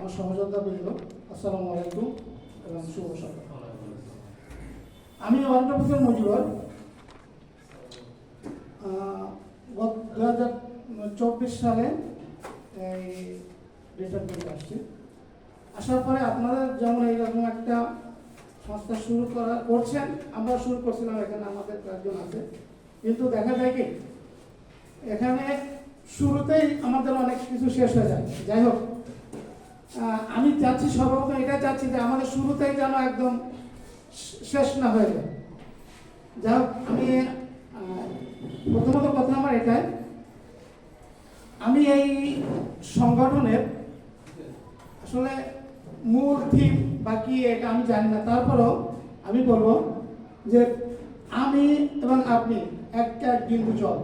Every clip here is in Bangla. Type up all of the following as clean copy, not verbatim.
আমার সহযোদ্ধাবৃন্দ, আসসালামু আলাইকুম এবং শুভ সকাল। আমি অন্ধ্রপ্রদেশের মজিবর 2024 সালে এই রিটার্ন করতে আসছি। আসার পরে আপনারা যেমন এইরকম একটা সংস্থা শুরু করছেন, আমরা শুরু করছিলাম, এখানে আমাদের কয়েকজন আছে, কিন্তু দেখা যায় কি এখানে শুরুতেই আমাদের অনেক কিছু শেষ হয়ে যায়। যাই হোক, আমি চাচ্ছি সর্বপ্রথম এটা চাচ্ছি যে আমাদের শুরুতেই যেন একদম শেষ না হয়ে যায়। যাই হোক, আমি প্রথমত কথা আমার এটাই, আমি এই সংগঠনের আসলে মূল থিম বা কি এটা আমি জানি না, তারপরেও আমি বলবো যে আমি এবং আপনি এক বিন্দু জল,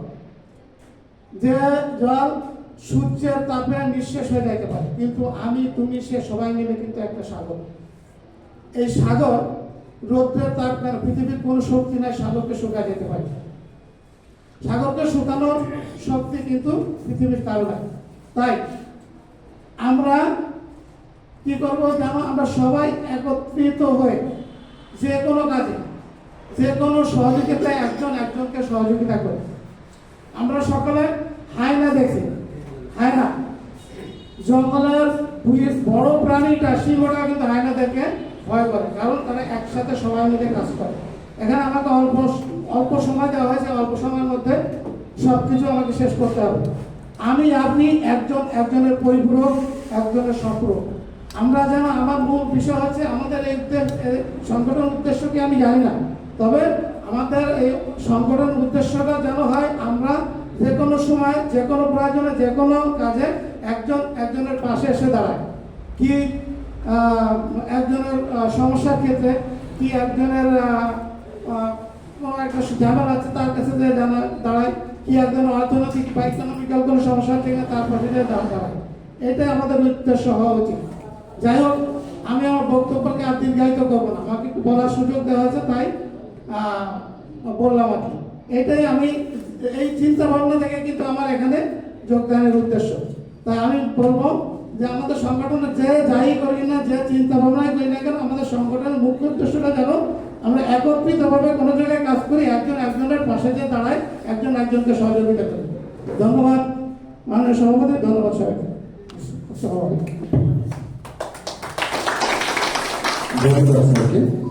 যে জল সূর্যের তাপে নিঃশেষ হয়ে যেতে পারে, কিন্তু আমি তুমি সে সবাই মিলে কিন্তু একটা সাগর। এই সাগর রৌদ্রের তাপ, পৃথিবীর কোনো শক্তি নাই সাগরকে শুকায় যেতে পারে। সাগরকে শুকানোর শক্তি কিন্তু পৃথিবীর কারো নাই। তাই আমরা কি করবো জানো, আমরা সবাই একত্রিত হয়ে যে কোনো কাজে, যে কোনো সহযোগিতায় একজন একজনকে সহযোগিতা করে। আমরা সকলে হায়না দেখি, হায়না জঙ্গলের বড় প্রাণীটা সিংহটা কিন্তু হায়নাদেরকে ভয় করে, কারণ তারা একসাথে সবাই মিলে কাজ করে। এখানে আমাকে অল্প সময় দেওয়া হয়েছে, অল্প সময়ের মধ্যে সবকিছু আমাকে শেষ করতে হবে। আমি আপনি একজনের পরিপূরক, একজনের সম্পূরক। আমরা যেন, আমার মূল বিষয় হচ্ছে আমাদের এই সংগঠন উদ্দেশ্য কি আমি জানি না, তবে আমাদের এই সংগঠন উদ্দেশ্যটা যেন হয় আমরা যে কোনো সময়, যে কোনো প্রয়োজনে, যে কোনো কাজে একজনের পাশে এসে দাঁড়ায়। কি একজনের সমস্যার ক্ষেত্রে, কি একজনের একটা ঝামেলা আছে তার কাছে যে দাঁড়ায়, কি একজন অর্থনৈতিক বা ইকোনমিক্যাল কোনো সমস্যা থেকে তার পাশে যে দাঁড়ায়। এটাই আমাদের উদ্দেশ্য হওয়া উচিত। যাই হোক, আমি আমার বক্তব্যকে আর দীর্ঘায়িত করবো না, আমাকে একটু বলার সুযোগ দেওয়া হয়েছে তাই বললাম আর কি। এটাই আমি, এই চিন্তা ভাবনা থেকে কিন্তু আমার এখানে যোগদানের উদ্দেশ্য। তাই আমি বলবো যে আমাদের সংগঠনে যে যাই করি না, যে চিন্তা ভাবনাই করি না কেন, আমাদের সংগঠনের মুখ্য উদ্দেশ্যটা যেন আমরা একত্রিতভাবে কোনো জায়গায় কাজ করি, একজন একজনের পাশে যে দাঁড়ায়, একজন একজনকে সহযোগিতা করি। ধন্যবাদ মাননীয় সভাপতি, ধন্যবাদ সবাইকে। ধন্যবাদ।